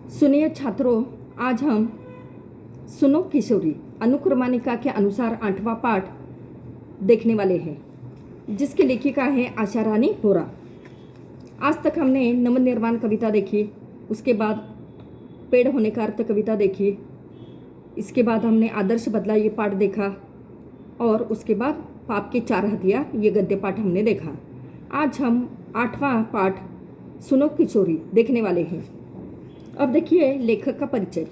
सुनिए छात्रों, आज हम सुनो किशोरी अनुक्रमणिका के अनुसार 8वां पाठ देखने वाले हैं, जिसकी लेखिका है आशा रानी होरा। आज तक हमने नवनिर्माण कविता देखी, उसके बाद पेड़ होने का अर्थ कविता देखी, इसके बाद हमने आदर्श बदला ये पाठ देखा और उसके बाद पाप के 4 हथियार ये गद्य पाठ हमने देखा। आज हम 8वां पाठ सुनो किशोरी देखने वाले हैं। अब देखिए लेखक का परिचय।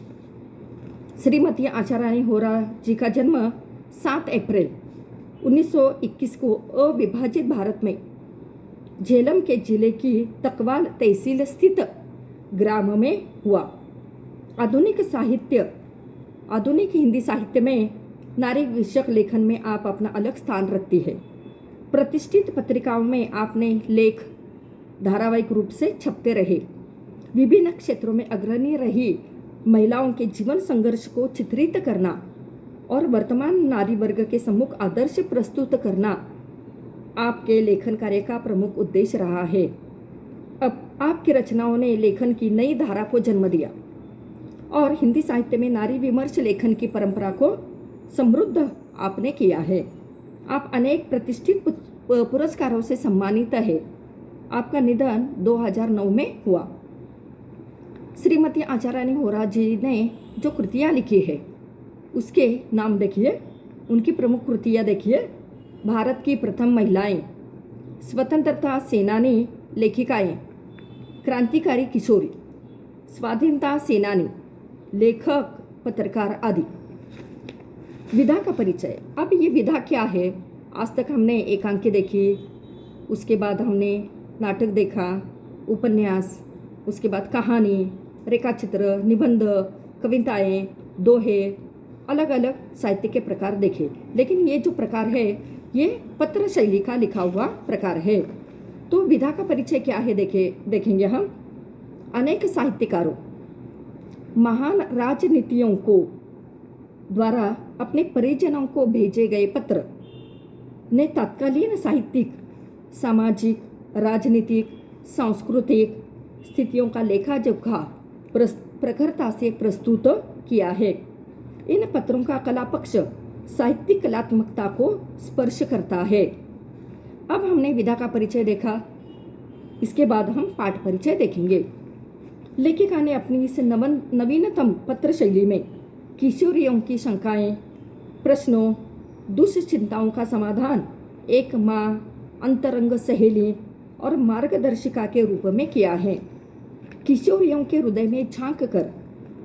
श्रीमती आशा रानी होरा जी का जन्म 7 अप्रैल 1921 को अविभाजित भारत में झेलम के जिले की तकवाल तहसील स्थित ग्राम में हुआ। आधुनिक हिंदी साहित्य में नारी विषयक लेखन में आप अपना अलग स्थान रखती है। प्रतिष्ठित पत्रिकाओं में आपने लेख धारावाहिक रूप से छपते रहे। विभिन्न क्षेत्रों में अग्रणी रही महिलाओं के जीवन संघर्ष को चित्रित करना और वर्तमान नारी वर्ग के सम्मुख आदर्श प्रस्तुत करना आपके लेखन कार्य का प्रमुख उद्देश्य रहा है। अब आपकी रचनाओं ने लेखन की नई धारा को जन्म दिया और हिंदी साहित्य में नारी विमर्श लेखन की परंपरा को समृद्ध आपने किया है। आप अनेक प्रतिष्ठित पुरस्कारों से सम्मानित है। आपका निधन 2009 में हुआ। श्रीमती आशा रानी होरा जी ने जो कृतियाँ लिखी है उसके नाम देखिए, उनकी प्रमुख कृतियाँ देखिए। भारत की प्रथम महिलाएं, स्वतंत्रता सेनानी लेखिकाएं, क्रांतिकारी किशोरी, स्वाधीनता सेनानी, लेखक, पत्रकार आदि। विधा का परिचय। अब ये विधा क्या है? आज तक हमने एकांकी देखी, उसके बाद हमने नाटक देखा, उपन्यास, उसके बाद कहानी, रेखाचित्र, निबंध, कविताएं, दोहे, अलग अलग साहित्य के प्रकार देखे। लेकिन ये जो प्रकार है ये पत्र शैली का लिखा हुआ प्रकार है। तो विधा का परिचय क्या है देखेंगे हम। अनेक साहित्यकारों, महान राजनीतियों को द्वारा अपने परिजनों को भेजे गए पत्र ने तत्कालीन साहित्यिक, सामाजिक, राजनीतिक, सांस्कृतिक स्थितियों का लेखा जोखा प्रखरता से प्रस्तुत किया है। इन पत्रों का कला पक्ष साहित्यिक कलात्मकता को स्पर्श करता है। अब हमने विधा का परिचय देखा, इसके बाद हम पाठ परिचय देखेंगे। लेखिका ने अपनी इस नवीनतम पत्र शैली में किशोरियों की शंकाएं, प्रश्नों, दुश्चिंताओं का समाधान एक माँ, अंतरंग सहेली और मार्गदर्शिका के रूप में किया है। किशोरियों के हृदय में झांक कर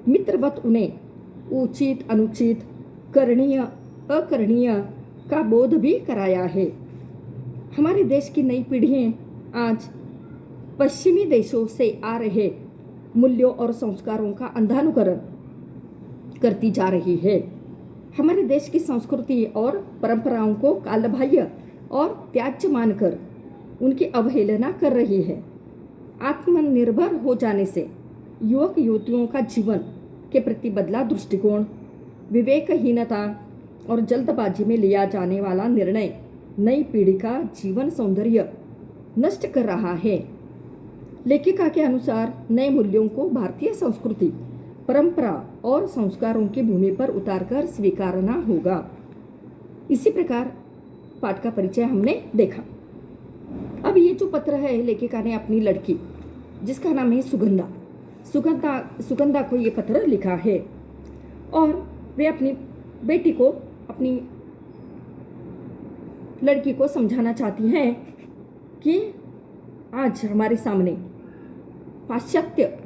मित्रवत उन्हें उचित, अनुचित, करणीय, अकरणीय का बोध भी कराया है। हमारे देश की नई पीढ़ियाँ आज पश्चिमी देशों से आ रहे मूल्यों और संस्कारों का अंधानुकरण करती जा रही है। हमारे देश की संस्कृति और परंपराओं को कालबाह्य और त्याज्य मानकर उनकी अवहेलना कर रही है। आत्मनिर्भर हो जाने से युवक युवतियों का जीवन के प्रति बदला दृष्टिकोण, विवेकहीनता और जल्दबाजी में लिया जाने वाला निर्णय नई पीढ़ी का जीवन सौंदर्य नष्ट कर रहा है। लेखिका के अनुसार नए मूल्यों को भारतीय संस्कृति, परंपरा और संस्कारों की भूमि पर उतारकर स्वीकारना होगा। इसी प्रकार पाठ का परिचय हमने देखा। अब ये जो पत्र है लेखिका ने अपनी लड़की, जिसका नाम है सुगंधा को ये पत्र लिखा है और वे अपनी बेटी को, अपनी लड़की को समझाना चाहती हैं कि आज हमारे सामने पाश्चात्य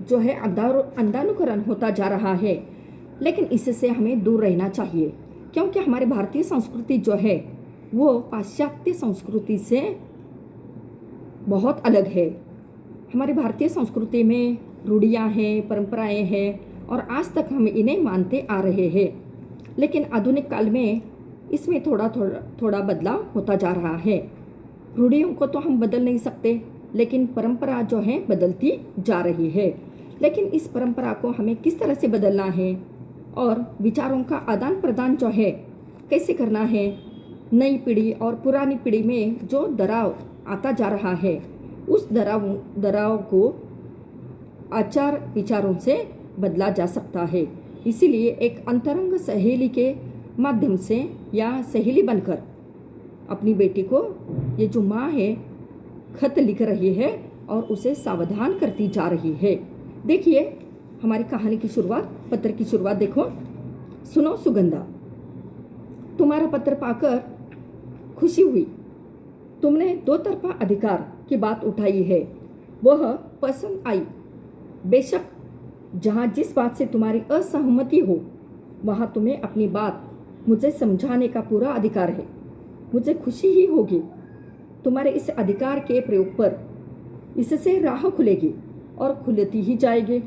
जो है अंधानुकरण होता जा रहा है, लेकिन इससे हमें दूर रहना चाहिए, क्योंकि हमारे भारतीय संस्कृति जो है वो पाश्चात्य संस्कृति से बहुत अलग है। हमारी भारतीय संस्कृति में रूढ़ियाँ हैं, परंपराएं हैं और आज तक हम इन्हें मानते आ रहे हैं। लेकिन आधुनिक काल में इसमें थोड़ा बदलाव होता जा रहा है। रूढ़ियों को तो हम बदल नहीं सकते, लेकिन परंपरा जो है बदलती जा रही है। लेकिन इस परंपरा को हमें किस तरह से बदलना है और विचारों का आदान प्रदान जो है कैसे करना है। नई पीढ़ी और पुरानी पीढ़ी में जो दराव आता जा रहा है, उस दराव को आचार विचारों से बदला जा सकता है। इसीलिए एक अंतरंग सहेली के माध्यम से या सहेली बनकर अपनी बेटी को ये जो माँ है खत लिख रही है और उसे सावधान करती जा रही है। देखिए हमारी कहानी की शुरुआत, पत्र की शुरुआत देखो। सुनो सुगंधा, तुम्हारा पत्र पाकर खुशी हुई। तुमने दो तरफा अधिकार की बात उठाई है, वह पसंद आई। बेशक जहाँ जिस बात से तुम्हारी असहमति हो वहाँ तुम्हें अपनी बात मुझे समझाने का पूरा अधिकार है। मुझे खुशी ही होगी तुम्हारे इस अधिकार के प्रयोग पर। इससे राह खुलेगी और खुलती ही जाएगी।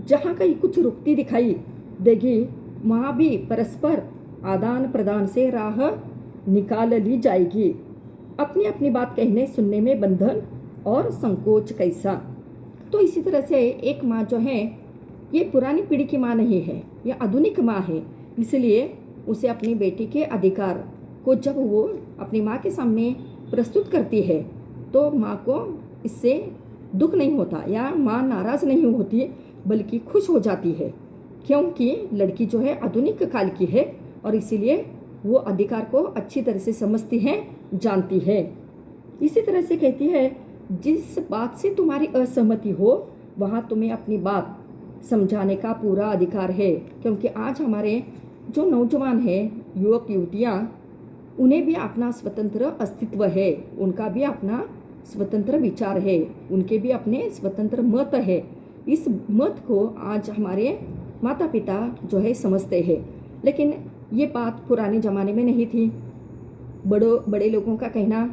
जहाँ कहीं कुछ रुकती दिखाई देगी वहाँ भी परस्पर आदान प्रदान से राह निकाल ली जाएगी। अपनी अपनी बात कहने सुनने में बंधन और संकोच कैसा। तो इसी तरह से एक माँ जो है ये पुरानी पीढ़ी की माँ नहीं है, ये आधुनिक माँ है। इसलिए उसे अपनी बेटी के अधिकार को जब वो अपनी माँ के सामने प्रस्तुत करती है तो माँ को इससे दुख नहीं होता या माँ नाराज़ नहीं होती, बल्कि खुश हो जाती है, क्योंकि लड़की जो है आधुनिक काल की है और इसीलिए वो अधिकार को अच्छी तरह से समझती है, जानती है। इसी तरह से कहती है, जिस बात से तुम्हारी असहमति हो वहाँ तुम्हें अपनी बात समझाने का पूरा अधिकार है। क्योंकि आज हमारे जो नौजवान हैं, युवक युवतियाँ, उन्हें भी अपना स्वतंत्र अस्तित्व है, उनका भी अपना स्वतंत्र विचार है, उनके भी अपने स्वतंत्र मत है। इस मत को आज हमारे माता पिता जो है समझते हैं, लेकिन ये बात पुराने ज़माने में नहीं थी। बड़े लोगों का कहना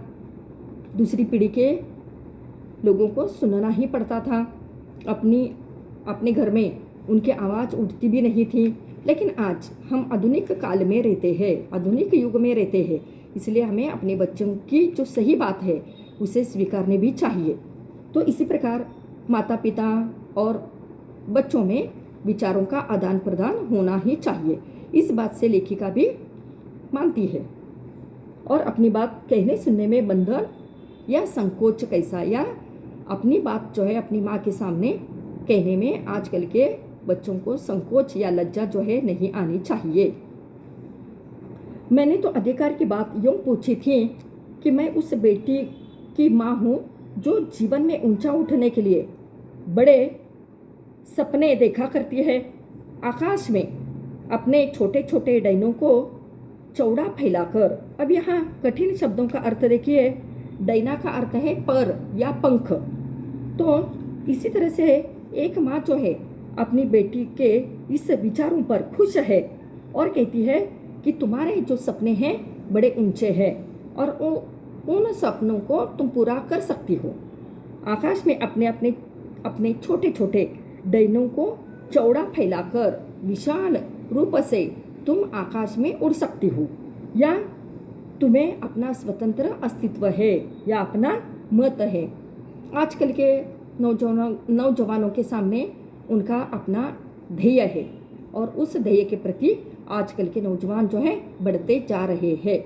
दूसरी पीढ़ी के लोगों को सुनना ही पड़ता था। अपने घर में उनकी आवाज़ उठती भी नहीं थी। लेकिन आज हम आधुनिक काल में रहते हैं, आधुनिक युग में रहते हैं, इसलिए हमें अपने बच्चों की जो सही बात है उसे स्वीकारने भी चाहिए। तो इसी प्रकार माता पिता और बच्चों में विचारों का आदान प्रदान होना ही चाहिए। इस बात से लेखिका भी मानती है। और अपनी बात कहने सुनने में बंधन या संकोच कैसा, या अपनी बात जो है अपनी माँ के सामने कहने में आजकल के बच्चों को संकोच या लज्जा जो है नहीं आनी चाहिए। मैंने तो अधिकार की बात यूँ पूछी थी कि मैं उस बेटी की माँ हूँ जो जीवन में ऊंचा उठने के लिए बड़े सपने देखा करती है। आकाश में अपने छोटे छोटे डैनों को चौड़ा फैलाकर। अब यहाँ कठिन शब्दों का अर्थ देखिए। डैना का अर्थ है पर या पंख। तो इसी तरह से एक माँ जो है अपनी बेटी के इस विचारों पर खुश है और कहती है कि तुम्हारे जो सपने हैं बड़े ऊंचे हैं और उन सपनों को तुम पूरा कर सकती हो। आकाश में अपने छोटे छोटे डैनों को चौड़ा फैलाकर विशाल रूप से तुम आकाश में उड़ सकती हो, या तुम्हें अपना स्वतंत्र अस्तित्व है या अपना मत है। आजकल के नौजवानों के सामने उनका अपना ध्येय है और उस ध्येय के प्रति आजकल के नौजवान जो है बढ़ते जा रहे हैं।